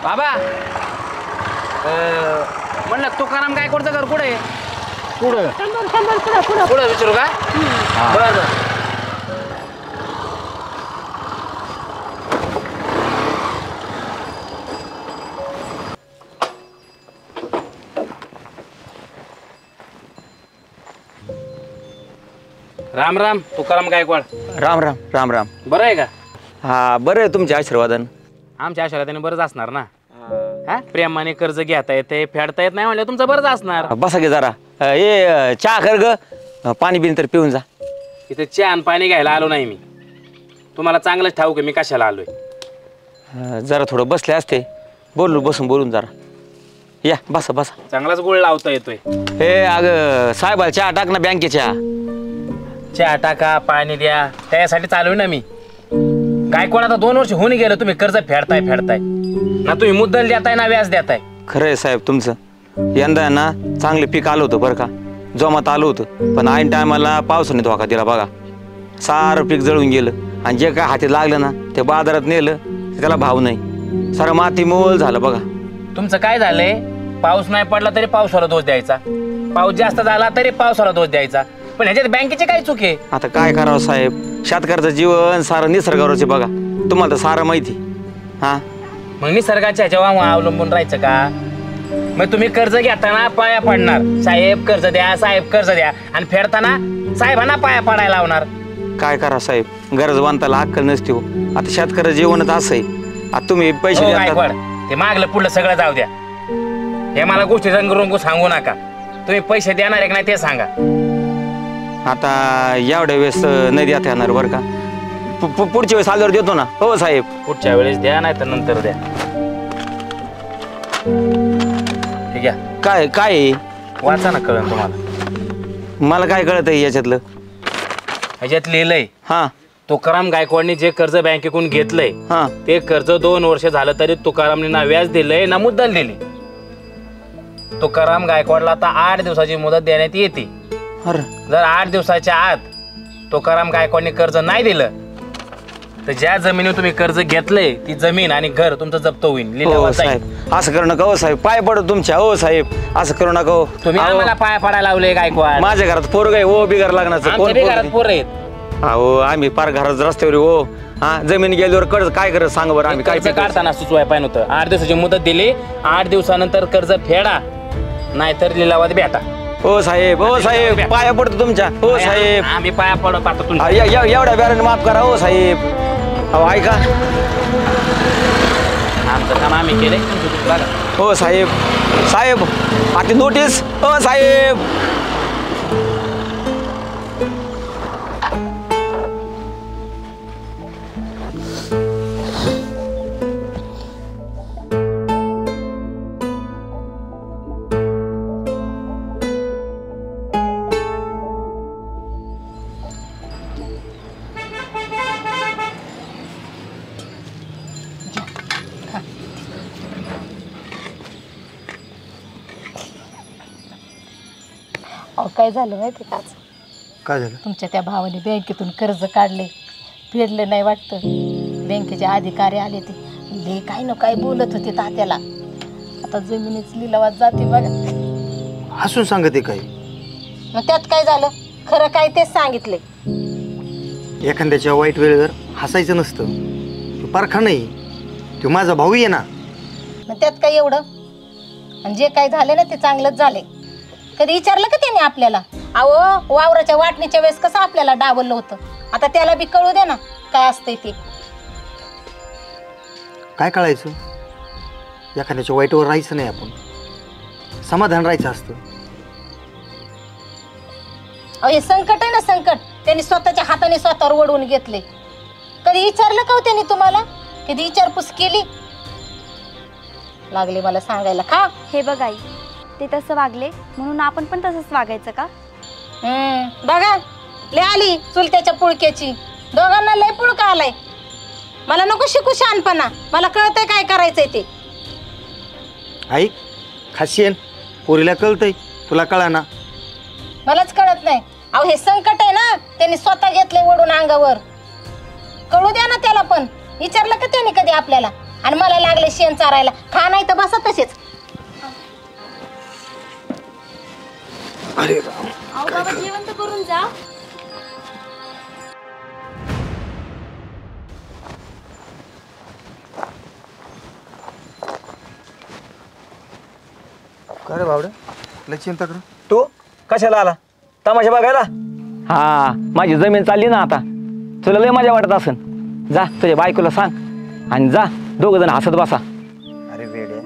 बाबा म्हणलं तुकाराम गायकवाडचं घर कुठे आहे? पुढं विचारू का? बरं राम राम तुकाराम गायकवाड. राम राम राम राम. बरं आहे का? हा बरं आहे तुमच्या आशीर्वादानं. आमच्या आशीर्वादाने बरंच असणार ना. हा प्रेमाने कर्ज घेता येते फेडता येत नाही म्हणलं तुमचं बरंच असणार. बसा घे जरा. ये चहा कर ग, पाणी बिन तर पिऊन जा. इथे चहा आणि पाणी घ्यायला आलो नाही मी. तुम्हाला चांगलंच ठाऊक आहे मी कशाला आलोय. जरा थोडं बसले असते बसून बोलून जरा. या बसा बसा. चांगलाच गोळ लावता येतोय. हे अगं साहेबाला चहा टाक ना बँकेच्या. चहा टाका पाणी द्या त्यासाठी चालू आहे ना मी. गायकवाड आता 2 वर्ष होऊन गेलं तुम्ही कर्ज फेडताय ना तुम्ही मुद्दल देताय ना व्याज देताय. खरं आहे साहेब तुमचं. यंदा ना चांगले पीक आलं होतं बरं का, जोमात आलं होतं. पण ऐन टायमाला पावसाने धोका दिला बघा. सारं पीक जळून गेलं आणि जे काय हाती लागलं ना ते बाजारात नेलं त्याला भाव नाही. सारं माती मोल झालं बघा. तुमचं काय झालंय? पाऊस नाही पडला तरी पावसाला दोष द्यायचा, पाऊस जास्त झाला तरी पावसाला दोष द्यायचा. पण ह्याच्यात बँकेची काय चूक आहे? आता काय करावं साहेब, शेतकऱ्याचं जीवन सारं निसर्गावरचे बघा. तुम्हाला तर सारं माहिती. हा मग निसर्गाच्या ह्याच्यावर अवलंबून राहायचं का? मग तुम्ही कर्ज घेताना पाया पडणार साहेब कर्ज द्या साहेब कर्ज द्या आणि फेडताना साहेबांना पाया पडायला लावणार. काय करा साहेब, गरजवंताला अक्कल नसते हो. आता शेतकऱ्याचं जीवनच असं आहे. आता तुम्ही पैसे गायकवाड ते मागलं पुढलं सगळं जाऊ द्या. हे मला गोष्टी रंगरंगू सांगू नका. तुम्ही पैसे देणार आहे की नाही ते सांगा. आता एवढ्या वेळेस नाही देता येणार बरं का. पुढच्या वेळेस आल्यावर देतो ना. हो साहेब पुढच्या वेळेस द्या नाही तर नंतर द्या. ठीक आहे. काय काय वाचा ना कळलं तुम्हाला. मला काय कळत आहे याच्यातलं? ह्याच्यात लिहिलंय हा तुकाराम गायकवाडने जे कर्ज बँकेकडून घेतलंय हा ते कर्ज 2 वर्ष झालं तरी तुकारामने ना व्याज दिलंय ना मुद्दल दिली. तुकाराम गायकवाडला आता 8 दिवसाची मुदत देण्यात येते. जर 8 दिवसाच्या आत तुकाराम गायकवाडने कर्ज नाही दिलं तर ज्या जमिनीवर तुम्ही कर्ज घेतलंय ती जमीन आणि घर तुमचं जप्त होईल. हो साहेब असं करू नका हो साहेब, पाय पडतो तुमच्या. हो साहेब असं करू नका हो. तुम्ही आम्हाला पाया पडायला लावले गायकवाड. माझ्या घरात पोरग आहे हो बिगर लग्नाचं. कोण घरात पोर आहेत? हो आम्ही पार घरात रस्त्यावर हो. हा जमीन गेल्यावर कर्ज काय करत सांग बरं. आम्ही काय काढताना सुचवाय पाहिजे होतं. 8 दिवसाची मुदत दिली, 8 दिवसानंतर कर्ज फेडा नाहीतर लिलावात भेटा. हो साहेब हो साहेब पाया पडतो तुमच्या. हो साहेब आम्ही पाया पडत आता तुमच्या. एवढ्या ब्याराने माफ करा हो साहेब. अहो ऐका आमचं काम आम्ही केलंय. हो साहेब. साहेब आता नोटीस. हो साहेब काय झालं माहिती का? काय झालं? तुमच्या त्या भावाने बँकेतून कर्ज काढले, फेडले नाही वाटतं. बँकेचे अधिकारी आले ते ले काय ना काय बोलत होते तात्याला. आता जमिनीच लिलावात जाते बघा. हसून सांगते काय? मग त्यात काय झालं? खरं काय तेच सांगितले. एखाद्याच्या वाईट वेळेवर हसायचं नसतं. तो पारखा नाही, तो माझा भाऊ आहे ना. मग त्यात काय एवढं? आणि जे काय झाले ना ते चांगलंच झाले. कधी विचारलं का त्याने आपल्याला? अहो वावराच्या वाटणीच्या वेळेस कसं आपल्याला डावललं होतं. आता त्याला बी कळू दे ना काय असतंय ते. काय कळायचं? एखाद्याच्या वाईटवर राहायचं नाही, आपण समाधान राहायचं असतं. अहो हे संकट आहे ना संकट, त्यांनी स्वतःच्या हाताने स्वतःवर ओढवून घेतले. कधी विचारलं का हो त्यांनी तुम्हाला? कधी विचारपूस केली? लागले मला सांगायला का? हे बघ आई, ते तसं वागले म्हणून आपण पण तसंच वागायचं का? बघा लय आली चुलत्याच्या पुळक्याची. दोघांना लय पुळका आलाय. मला नको शिकू शहाणपणा, मला कळतंय काय करायचंय ते. ऐक खाशीन, पोरीला कळतंय, तुला कळा ना. मलाच कळत नाही. अहो हे संकट आहे ना, त्यांनी स्वतः घेतलंय ओढून अंगावर. कळू द्या ना त्याला पण. विचारलं का त्यांनी कधी आपल्याला? आणि मला लागले शेण चारायला. खा नाही तर बसा तसेच. अरे अहो बाबा जेवण तर करून जा. का रे बावड्या, लय चिंता कर. तू कशाला आला तमाशा बघायला? हा, माझी जमीन चालली ना आता, तुला लय मजा वाटत असन. जा तुझ्या बायकोला सांग आणि जा, दोघ जण हसत बसा. अरे वेड्या,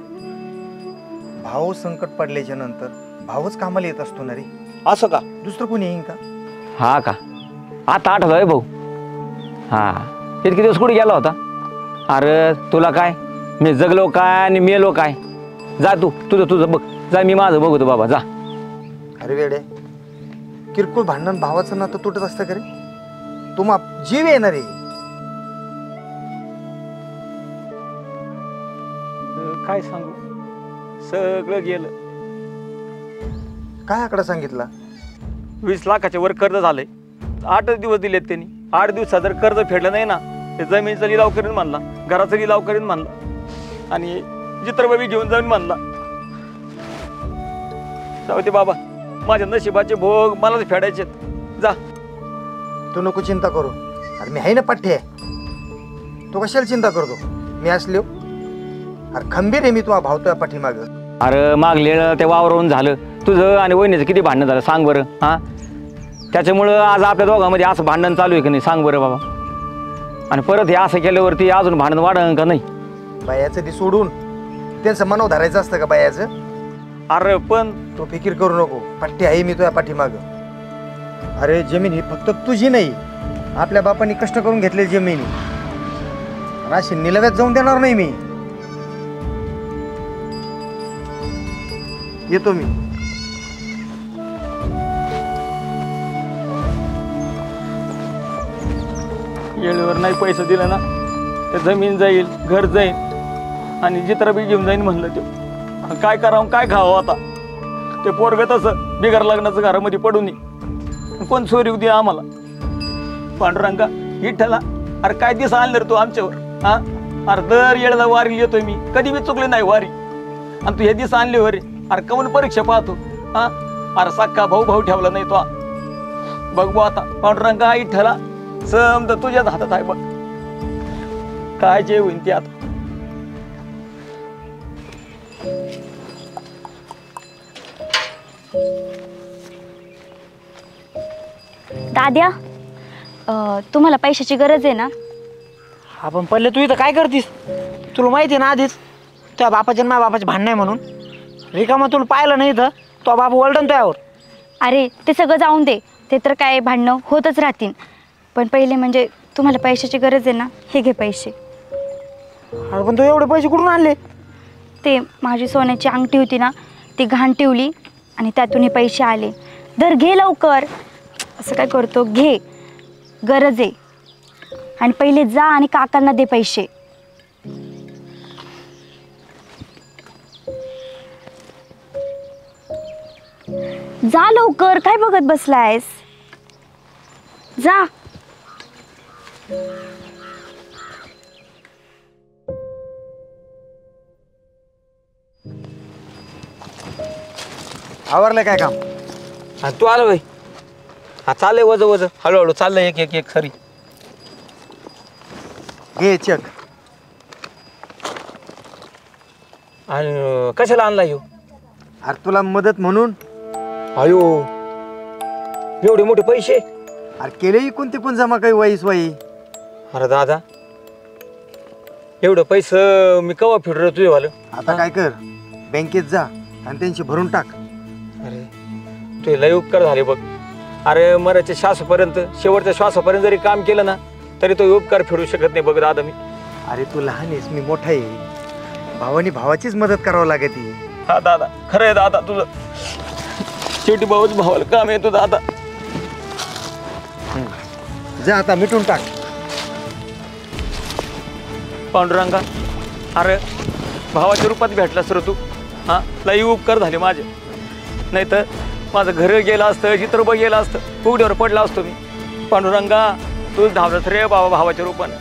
भाऊ संकट पडल्याच्या नंतर भाऊच कामाला येत असतो ना रे. असं का? दुसरं कोणी येईन का? हा का? आता आठवतोय भाऊ. हा, इतके दिवस कुठे गेला होता? अरे तुला काय, मी जगलो काय आणि मेलो काय? जा तू तुझं बघ, जा मी माझं बघतो बाबा, जा. अरे वेड्या, किरकोळ भांडण भावाचं नातं तुटत असतं का रे? तुम्हा जीव येणार रे. काय सांगू, सगळं गेलं. काय आकडा सांगितला? 20 लाखाच्या वर कर्ज झालंय. 8च दिवस दिलेत त्यांनी. 8 दिवसात जर कर्ज फेडलं नाही ना, ते जमिनीचा लिलाव करीन म्हणला, घराचा लिलाव करीन म्हणला आणि चित्रबाबी घेऊन जाऊन म्हणला. जाऊ ते बाबा, माझ्या नशिबाचे भोग मलाच फेडायचे. जा तू नको चिंता करू. अरे मी आहे ना पाठ्य. तू कशाला चिंता करतो? मी असलो. अरे खंबीर आहे मी, तू भावतोय पाठीमाग. अरे मागले ते वावरून झालं तुझं आणि वहिनीचं किती भांडण झालं सांग बरं. हा, त्याच्यामुळं आज आपल्या दोघांमध्ये असं भांडण चालू आहे की नाही सांग बरं बाबा. आणि परत हे असं केल्यावरती अजून भांडण वाढन का नाही? बायाचं ती सोडून त्यांचं मनाव धरायचं असतं का बायाचं? अरे पण तू फिकीर करू नको, पट्टी आहे मी तुझ्या पाठीमाग. अरे जमीन ही फक्त तुझी नाही, आपल्या बापांनी कष्ट करून घेतलेली जमीन. अशी निलव्यात जाऊन देणार नाही मी. येतो मी. वेळेवर नाही पैसे दिले ना, ते जमीन जाईल, घर जाईल आणि जित्राबी घेऊन जाईन म्हणलं. ते काय करावं काय खावं आता? ते पोरग तसं बिगर लग्नाचं घरामध्ये पडून कोण चोरी होती आम्हाला? पांडुरंगा विठ्ठला, अरे काय दिवस आणलं रे तू आमच्यावर? हा, अरे दर येळेला वारी येतोय मी, कधी बी चुकले नाही वारी, आणि तू हे दिवस आणले वर. अरे कमून परीक्षा पाहतो? हा, अरे सक्का भाऊ ठेवला नाही तो. बघ आता पांडुरंगा विठ्ठला, समजा तुझ्याच हातात आहे बघ, काय जे होईन ते आता. दाद्या, तुम्हाला पैशाची गरज आहे ना? आपण पहिले तू इथं काय करतीस? तुला माहिती आहे ना आधीच तुझ्या बापाच्या माझ्या बापाचे भांडण आहे म्हणून. रिकामं तुला पाहिलं नाही तर तो बाप ओरडन तुझ्यावर. अरे ते सगळं जाऊन दे, ते तर काय भांडणं होतच राहतील. पण पहिले म्हणजे तुम्हाला पैशाची गरज आहे ना, हे घे पैसे. अरे पण तू एवढे पैसे कुठून आणले? ते माझी सोन्याची अंगठी होती ना, ती घाण ठेवली आणि त्यातून हे पैसे आले. धर घे लवकर. असं काय करतो, घे, गरज आहे. आणि पहिले जा आणि काकांना दे पैसे. जा लवकर, काय बघत बसलायस? जा. आवरलं काय काम? हा, तू आलं भाई. हा, चाललंय वज हळूहळू चाललंय, एक एक एक सरी. घे चेक. आणि कशाला आणला येऊ? अरे तुला मदत म्हणून. अयो, एवढे मोठे पैसे? अरे केले कोणते पण जमा काही वाईस वाई. अरे दादा, एवढं पैसे मी कवा फिरलो तुझे वालं? आता काय कर, बँकेत जा आणि त्यांची भरून टाक. अरे तुझे लय उपकार झाले बघ. अरे मराच्या श्वासापर्यंत, शेवटच्या श्वासापर्यंत जरी काम केलं ना, तरी तो उपकार फेडू शकत नाही बघ दादा मी. अरे तू लहान आहेस, मी मोठा आहे. भावानी भावाचीच मदत करावं लागते. हा दादा, खरं आहे दादा तुझं. शेवटी भाऊच भावाला काम येतो दादा. जा आता मिटून टाक. पांडुरंगा, अरे भावाच्या रूपात भेटला सर तू. हा, लई उपकार झाले माझे. नाही तर माझं घर गेलं असतं, चित्रब गेलं असतं, फुगड्यावर पडला असतो मी. पांडुरंगा, तूच धावलंस रे बाबा भावाच्या रूपानं.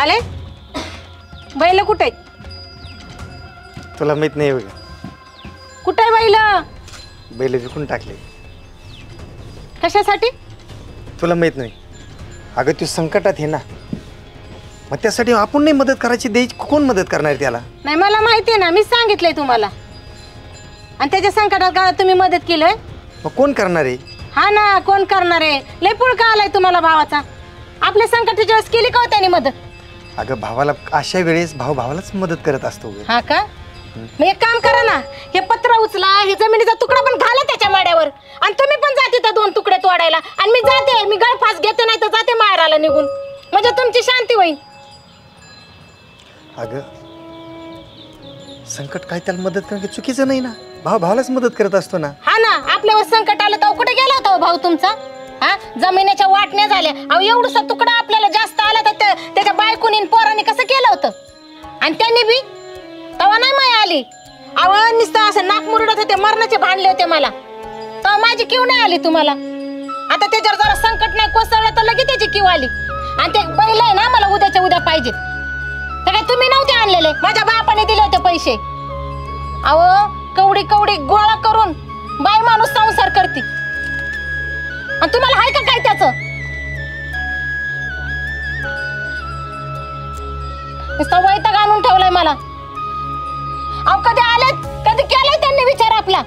आले बैल कुठे तुला माहित नाही बघा, कुठे बैल? बैल विकून टाकले. कशासाठी? तुला माहित नाही. अगं तू संकटात आहे ना, मग त्यासाठी आपण नाही मदत करायची, द्यायची. कोण मदत करणार त्याला? नाही मला माहिती आहे ना, मी सांगितलंय तुम्हाला. आणि त्याच्या संकटात काळात तुम्ही मदत केलंय. मग कोण करणार आहे? हा ना, कोण करणार आहे? लय पुळका आलाय तुम्हाला भावाचा. आपल्या संकटाच्या वेळेस केली का हो त्याने मदत? अगं भावाला अशा वेळेस भाऊ भावालाच मदत करत असतो. हा का? मग एक काम करा ना, हे पत्र उचला, हे जमिनीचा तुकडा पण घाला त्याच्या माड्यावर, आणि तुम्ही पण जाते त्या 2 तुकडे तोडायला, आणि मी जाते, मी गळफास घेते, नाही तर जाते माहेराला निघून, म्हणजे तुमची शांती होईल. अगं संकट काय त्याला मदत करणं चुकीचं नाही ना, भाऊ भावालाच मदत करत असतो ना. हा ना, आपल्यावर संकट आलं तर कुठे गेला होता हो भाऊ तुमचा? हा, जमिनीच्या वाटण्या झाल्या. अहो एवढसा तुकडा आपल्याला जास्त आला तर त्याच्या बायकोनी पोरांनी कसं केलं होतं? आणि त्यांनी बी तेव्हा नाही माया आली. अहो नुसतं असं नाक मुरडत होते, मरणाचे भांडले होते मला, तेव्हा माझी किव नाही आली तुम्हाला. आता त्याच्यावर जरा संकट नाही कोसळलं तर लगेच त्याची किव आली. आणि ते बैल आहे ना, मला उद्याच्या उद्या पाहिजेत. तर काय तुम्ही नव्हते आणलेले, माझ्या बापाने दिले होते पैसे. अहो कवडी कवडी गोळा करून बाई माणूस संसार करते, आणि तुम्हाला हाय का काय त्याचं? नुसतं वैताग आणून ठेवलाय मला. अहो कधी आलेत, कधी केलंय त्यांनी विचार आपला?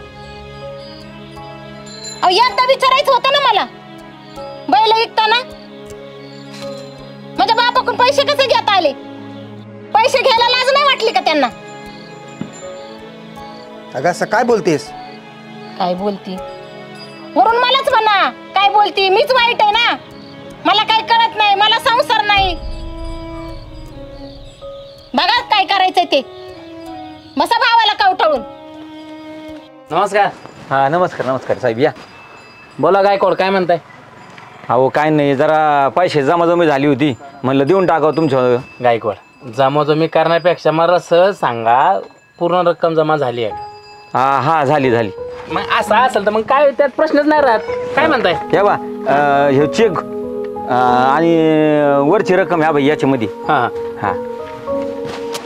अहो एकदा विचारायचं होतं ना मला. बैल ऐकताना माझ्या बापाकडून पैसे कसे घेता आले? पैसे घ्यायला लाज नाही वाटली का त्यांना? अगं असं काय बोलतेस? काय बोलती? वरून मलाच म्हणा काय बोलती, मीच वाईट आहे ना. मला काय कळत नाही, मला संसार नाही. बघा काय करायचंय ते. बसा भावाला कवटाळून. नमस्कार. हा नमस्कार नमस्कार साहेब, या. बोला गायकवाड, काय म्हणताय? अहो काय नाही, जरा पैसे जमाजमी झाली होती, म्हणलं देऊन टाकावं तुमच्या. गायकवाड, जमाजमी करण्यापेक्षा मला सहज सांगा, पूर्ण रक्कम जमा झाली आहे? हा झाली झाली. मग असं असेल तर मग काय त्यात प्रश्नच नाही राहत. काय म्हणताय? हे बा हे चेक आणि वरची रक्कम ह्या बाई याच्यामध्ये. हा हा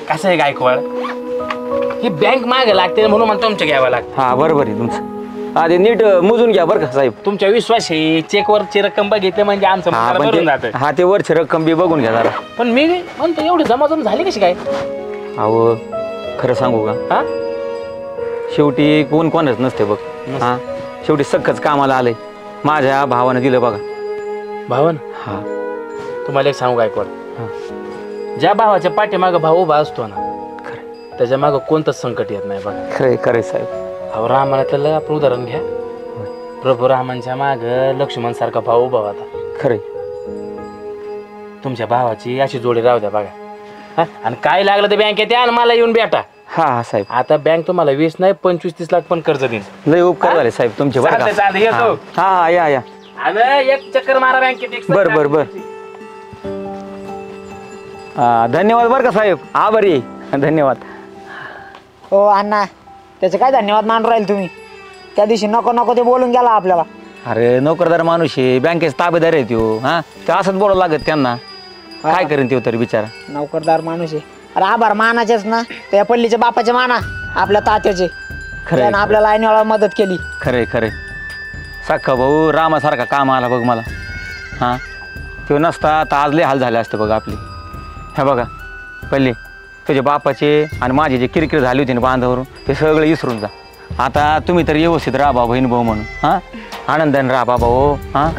कसं आहे गायकवाड, ही बँक मागे लागते म्हणून मला तुमच्या घ्यावं लागतं. हा बरोबर आहे तुमचं. हा ते नीट मोजून घ्या बरं का साहेब. तुमच्या विश्वास आहे, चेकवरची रक्कम बघितली म्हणजे आमचं हा मनाला पण भरून जातं. हा ते वरची रक्कम बी बघून घ्या जरा. पण मी म्हणतो एवढी जमाजम झाली कशी काय? अहो खरं सांगू का, हा शेवटी कोण कोणच नसते बघ. हा शेवटी सख्खच कामाला आलंय, माझ्या भावानं दिलं बघा. भावन, हा तुम्हाला एक सांगू गायकवाड, हा ज्या भावाच्या पाठीमागं भाऊ उभा असतो ना, खरं त्याच्या मागं कोणतंच संकट येत नाही बघा. खरंय खरंय साहेब. अहो रामाला आपण उदाहरण घ्या. प्रभू रामांच्या माग लक्ष्मण सारखा भाऊ उभा होता. खरंय. तुमच्या भावाची अशी जोडी राहू द्या बघा. हा? आणि काय लागलं तर बँकेत या आणि मला येऊन भेटा. हा हा साहेब. आता बँक तुम्हाला 20 नाही 25-30 लाख पण कर्ज देईन. लय उपकार झाले साहेब तुमचे बरं चालतंय, चालतंय, येतो. का. हा या या. आणि एक चक्कर मारा बँकेत. बर बर बर. धन्यवाद बरं का साहेब, आभारी आहे. धन्यवाद. हो अण्णा, त्याचे काय धन्यवाद मान राहील तुम्ही. त्या दिवशी नको नको ते बोलून गेला आपल्याला. अरे नोकरदार माणूस आहे, बँकेचा ताबेदार आहे त्यो. हा ते असंच बोलावं लागत त्यांना. काय करेन त्यो तरी बिचारा. नोकरदार माणूस आहे. अरे आभार मानाचेच ना, त्या पल्लीच्या बापाचे माना, आपल्या तात्याचे. खरंय आपल्याला ऐनवेळा मदत केली. खरंय खरंय. सख्खा भाऊ रामासारखा काम आला बघ मला. हां तो नसता तर आज लय हाल झाले असते बघा आपली. हे बघा पहिले तुझ्या बापाचे आणि माझे जे किरकिर झाली होती ना बांधावरून, ते सगळं विसरून जा. आता तुम्ही तर व्यवस्थित राहा बहीण भाऊ म्हणून. हां आनंदाने राहा बाबा. हो हां.